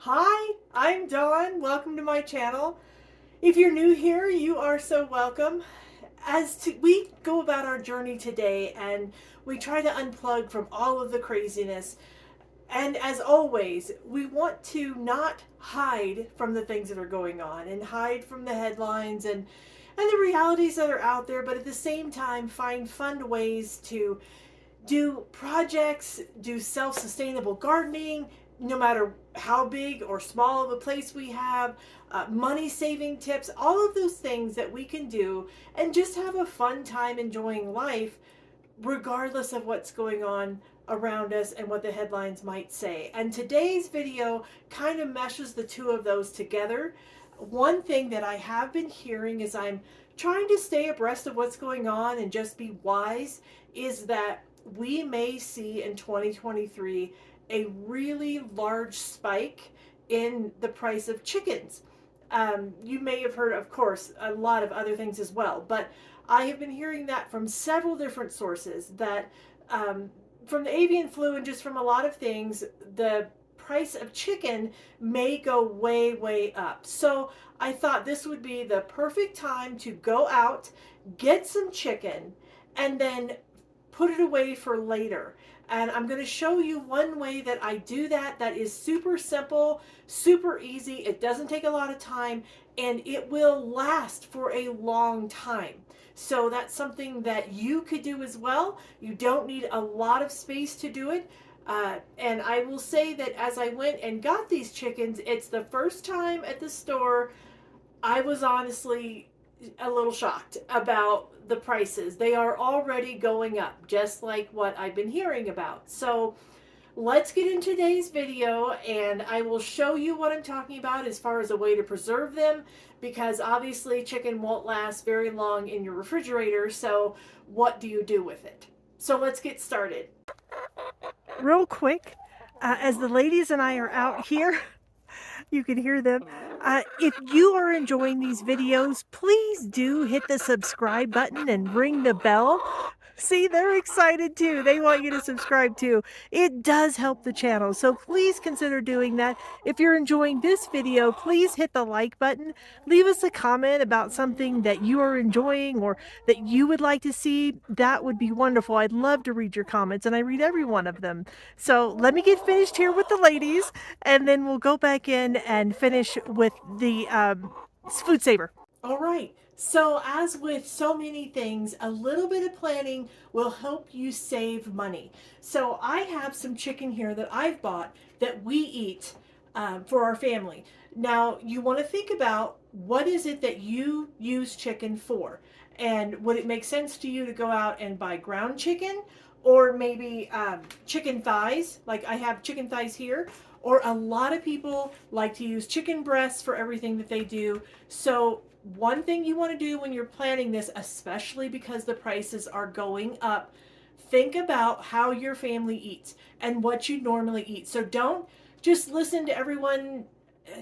Hi, I'm Dawn. Welcome to my channel. If you're new here, you are so welcome. We go about our journey today and we try to unplug from all of the craziness. And as always, we want to not hide from the things that are going on and hide from the headlines and the realities that are out there, but at the same time find fun ways to do projects, do self-sustainable gardening, no matter how big or small of a place we have, money saving tips, all of those things that we can do and just have a fun time enjoying life regardless of what's going on around us and what the headlines might say. And today's video kind of meshes the two of those together. One thing that I have been hearing as I'm trying to stay abreast of what's going on and just be wise is that we may see in 2023 a really large spike in the price of chickens. You may have heard, of course, a lot of other things as well, but I have been hearing that from several different sources that from the avian flu and just from a lot of things, the price of chicken may go way, way up. So I thought this would be the perfect time to go out, get some chicken, and then put it away for later. And I'm going to show you one way that I do that that is super simple, super easy. It doesn't take a lot of time and it will last for a long time. So that's something that you could do as well. You don't need a lot of space to do it. And I will say that as I went and got these chickens, it's the first time at the store I was honestly a little shocked about the prices. They are already going up, just like what I've been hearing about. So let's get into today's video and I will show you what I'm talking about as far as a way to preserve them, because obviously chicken won't last very long in your refrigerator. So what do you do with it? So let's get started. Real quick, as the ladies and I are out here, you can hear them. If you are enjoying these videos, please do hit the subscribe button and ring the bell. See, they're excited too. They want you to subscribe too. It does help the channel, so please consider doing that. If you're enjoying this video, please hit the like button. Leave us a comment about something that you are enjoying or that you would like to see. That would be wonderful. I'd love to read your comments, and I read every one of them. So let me get finished here with the ladies, and then we'll go back in and finish with the food saver. All right. So as with so many things, a little bit of planning will help you save money. So I have some chicken here that I've bought that we eat for our family. Now you want to think about what is it that you use chicken for? And would it make sense to you to go out and buy ground chicken, or maybe chicken thighs? Like I have chicken thighs here. Or a lot of people like to use chicken breasts for everything that they do. So one thing you want to do when you're planning this, especially because the prices are going up, think about how your family eats and what you normally eat. So don't just listen to everyone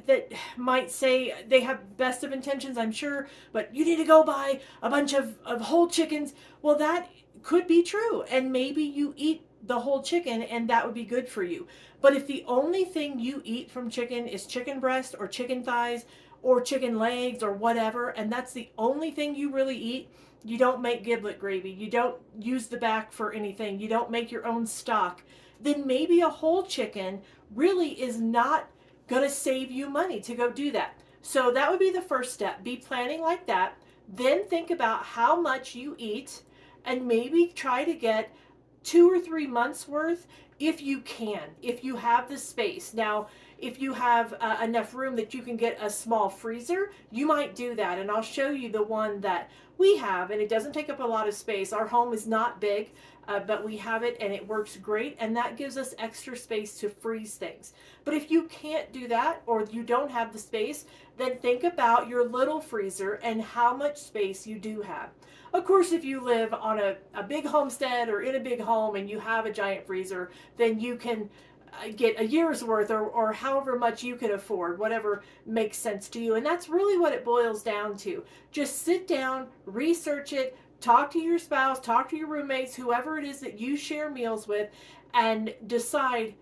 that might say they have best of intentions, I'm sure, but you need to go buy a bunch of whole chickens. Well, that could be true, and maybe you eat the whole chicken and that would be good for you. But if the only thing you eat from chicken is chicken breast or chicken thighs or chicken legs or whatever, and that's the only thing you really eat, you don't make giblet gravy, you don't use the back for anything, you don't make your own stock, then maybe a whole chicken really is not going to save you money to go do that. So that would be the first step. Be planning like that. Then think about how much you eat and maybe try to get 2 or 3 months worth if you can, if you have the space. Now, if you have enough room that you can get a small freezer, you might do that. And I'll show you the one that we have, and it doesn't take up a lot of space. Our home is not big, but we have it and it works great, and that gives us extra space to freeze things. But if you can't do that or you don't have the space, then think about your little freezer and how much space you do have. Of course, if you live on a big homestead or in a big home and you have a giant freezer, then you can get a year's worth or however much you can afford, whatever makes sense to you. And that's really what it boils down to. Just sit down, research it, talk to your spouse, talk to your roommates, whoever it is that you share meals with, and decide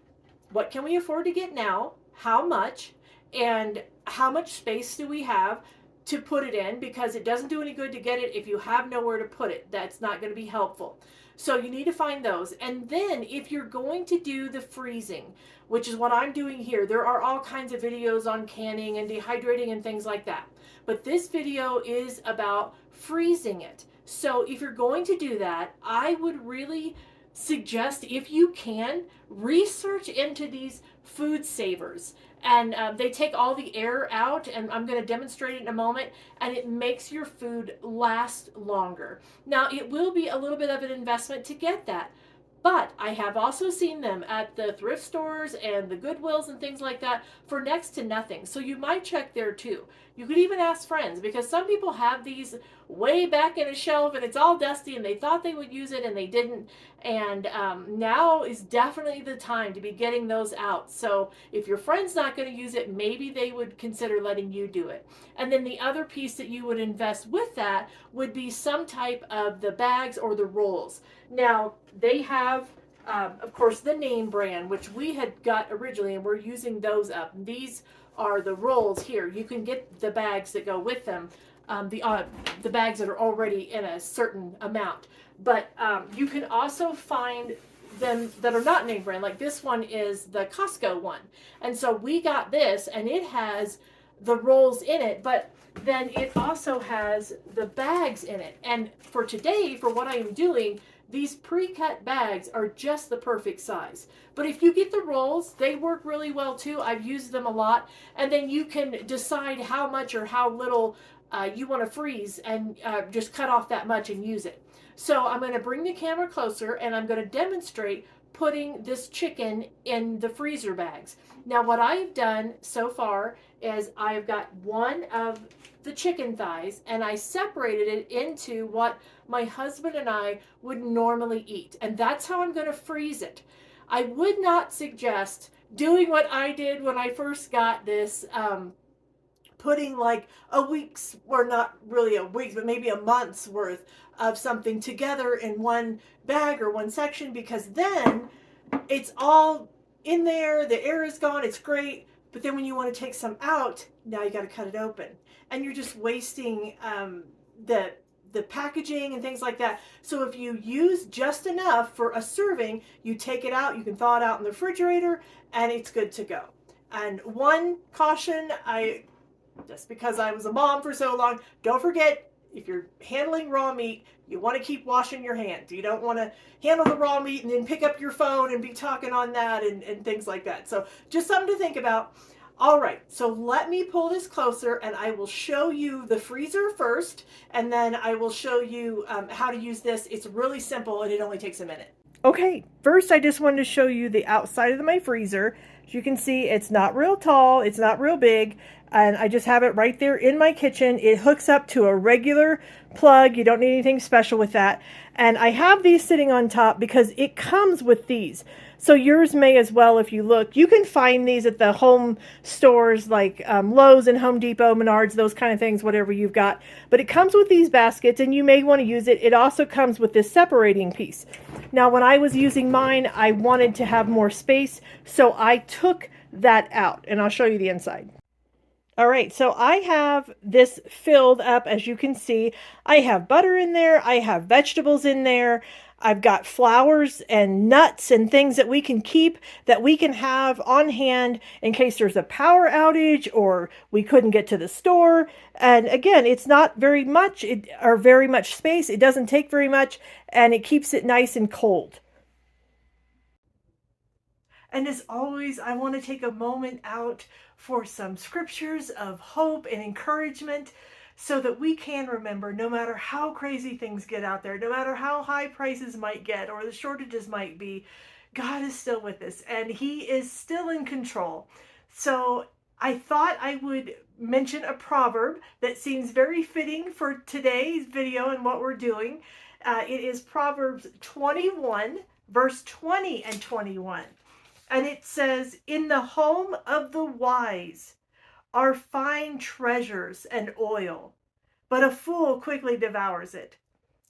what can we afford to get now how much and how much space do we have to put it in, because it doesn't do any good to get it if you have nowhere to put it. That's not going to be helpful. So you need to find those. And then if you're going to do the freezing, which is what I'm doing here, there are all kinds of videos on canning and dehydrating and things like that. But this video is about freezing it. So if you're going to do that, I would really suggest, if you can, research into these food savers. And they take all the air out, and I'm going to demonstrate it in a moment, and it makes your food last longer. Now, it will be a little bit of an investment to get that, but I have also seen them at the thrift stores and the Goodwills and things like that for next to nothing. So you might check there too. You could even ask friends, because some people have these way back in a shelf and it's all dusty and they thought they would use it and they didn't. And now is definitely the time to be getting those out. So if your friend's not going to use it, maybe they would consider letting you do it. And then the other piece that you would invest with that would be some type of the bags or the rolls. Now, they have, of course, the name brand, which we had got originally, and we're using those up. These are the rolls here. You can get the bags that go with them, the bags that are already in a certain amount. But you can also find them that are not name brand. Like this one is the Costco one. And so we got this, and it has the rolls in it, but then it also has the bags in it. And for today, for what I am doing, these pre-cut bags are just the perfect size. But if you get the rolls, they work really well too. I've used them a lot. And then you can decide how much or how little you want to freeze, and just cut off that much and use it. So I'm going to bring the camera closer, and I'm going to demonstrate putting this chicken in the freezer bags. Now, what I've done so far is I've got one of the chicken thighs, and I separated it into what my husband and I would normally eat. And that's how I'm going to freeze it. I would not suggest doing what I did when I first got this, putting like a week's, or not really a week's, but maybe a month's worth of something together in one bag or one section, because then it's all in there, the air is gone, it's great. But then when you want to take some out, now you got to cut it open, and you're just wasting the packaging and things like that. So if you use just enough for a serving, you take it out, you can thaw it out in the refrigerator, and it's good to go. And one caution, just because I was a mom for so long, don't forget, if you're handling raw meat, you want to keep washing your hands. You don't want to handle the raw meat and then pick up your phone and be talking on that and things like that. So just something to think about. All right, so let me pull this closer, and I will show you the freezer first, and then I will show you how to use this. It's really simple, and it only takes a minute. Okay, first I just wanted to show you the outside of my freezer. As you can see, it's not real tall, it's not real big, and I just have it right there in my kitchen. It hooks up to a regular plug. You don't need anything special with that. And I have these sitting on top because it comes with these. So yours may as well. If you look, you can find these at the home stores like Lowe's and Home Depot, Menards, those kind of things, whatever you've got. But it comes with these baskets, and you may want to use it. It also comes with this separating piece. Now, when I was using mine, I wanted to have more space, so I took that out, and I'll show you the inside. All right, so I have this filled up, as you can see. I have butter in there, I have vegetables in there, I've got flowers and nuts and things that we can keep, that we can have on hand in case there's a power outage or we couldn't get to the store. And again, it's not very much, or very much space. It doesn't take very much, and it keeps it nice and cold. And as always, I want to take a moment out for some scriptures of hope and encouragement, so that we can remember, no matter how crazy things get out there, no matter how high prices might get or the shortages might be, God is still with us, and He is still in control. So I thought I would mention a proverb that seems very fitting for today's video and what we're doing. It is Proverbs 21, verse 20 and 21. And it says, "In the home of the wise are fine treasures and oil, but a fool quickly devours it.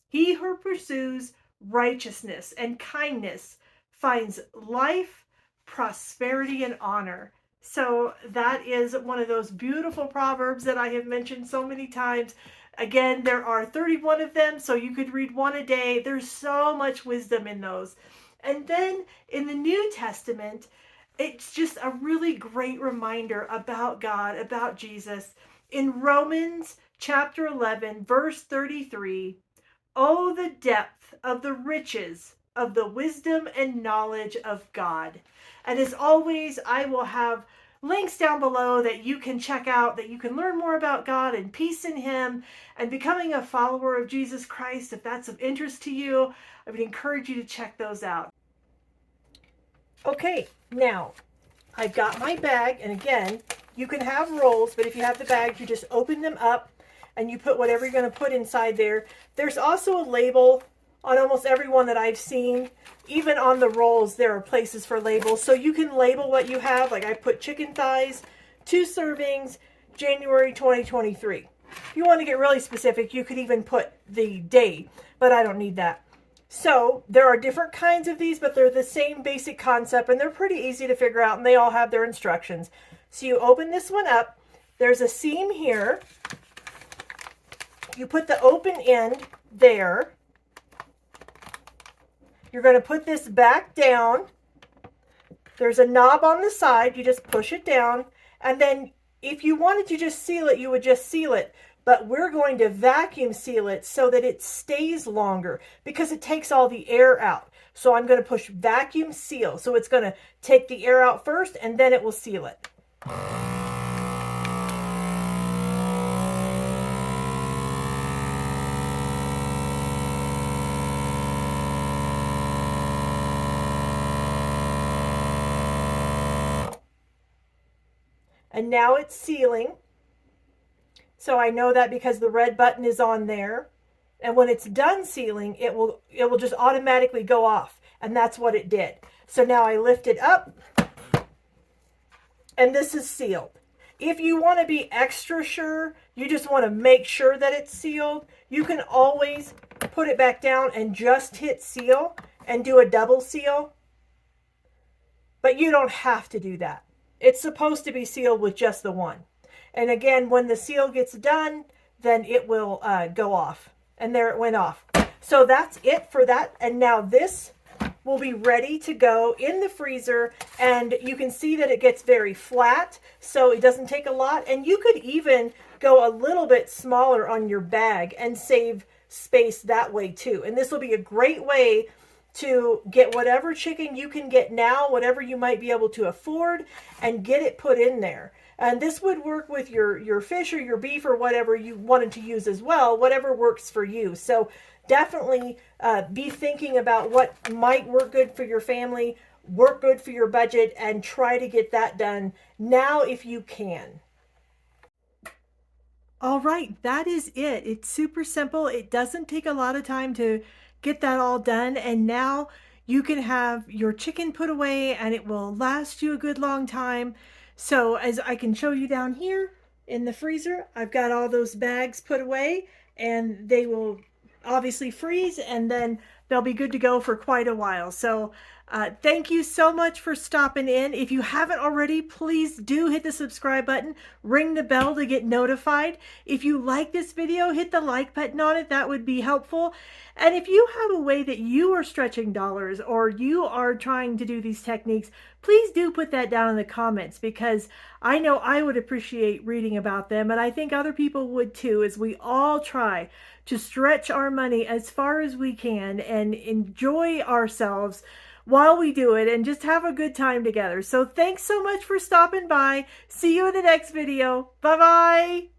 He who pursues righteousness and kindness finds life, prosperity, and honor, So that is one of those beautiful proverbs that I have mentioned so many times. Again, there are 31 of them, so you could read one a day. There's so much wisdom in those. And then in the New Testament, it's just a really great reminder about God, about Jesus. In Romans chapter 11, verse 33, oh, the depth of the riches of the wisdom and knowledge of God. And as always, I will have links down below that you can check out, that you can learn more about God and peace in Him and becoming a follower of Jesus Christ. If that's of interest to you, I would encourage you to check those out. Okay, now I've got my bag, and again, you can have rolls, but if you have the bag, you just open them up and you put whatever you're going to put inside there. There's also a label on almost every one that I've seen. Even on the rolls, there are places for labels. So you can label what you have. Like I put chicken thighs, 2 servings, January 2023. If you want to get really specific, you could even put the date, but I don't need that. So there are different kinds of these, but they're the same basic concept, and they're pretty easy to figure out, and they all have their instructions. So you open this one up. There's a seam here. You put the open end there. You're going to put this back down. There's a knob on the side. You just push it down. And then if you wanted to just seal it, you would just seal it. But we're going to vacuum seal it so that it stays longer because it takes all the air out. So I'm going to push vacuum seal. So it's going to take the air out first and then it will seal it. And now it's sealing. So I know that because the red button is on there. And when it's done sealing, it will just automatically go off. And that's what it did. So now I lift it up. And this is sealed. If you want to be extra sure, you just want to make sure that it's sealed, you can always put it back down and just hit seal and do a double seal. But you don't have to do that. It's supposed to be sealed with just the one. And again, when the seal gets done, then it will go off. And there it went off. So that's it for that. And now this will be ready to go in the freezer. And you can see that it gets very flat, so it doesn't take a lot. And you could even go a little bit smaller on your bag and save space that way too. And this will be a great way to get whatever chicken you can get now, whatever you might be able to afford, and get it put in there. And this would work with your fish or your beef or whatever you wanted to use as well, whatever works for you. So definitely be thinking about what might work good for your family, work good for your budget, and try to get that done now if you can. All right, that is it. It's super simple. It doesn't take a lot of time to get that all done. And now you can have your chicken put away and it will last you a good long time. So as I can show you down here in the freezer, I've got all those bags put away and they will obviously freeze and then they'll be good to go for quite a while. So thank you so much for stopping in. If you haven't already, please do hit the subscribe button, ring the bell to get notified. If you like this video, hit the like button on it. That would be helpful. And if you have a way that you are stretching dollars or you are trying to do these techniques, please do put that down in the comments because I know I would appreciate reading about them. And I think other people would too, as we all try to stretch our money as far as we can and enjoy ourselves while we do it and just have a good time together. So thanks so much for stopping by. See you in the next video. Bye-bye.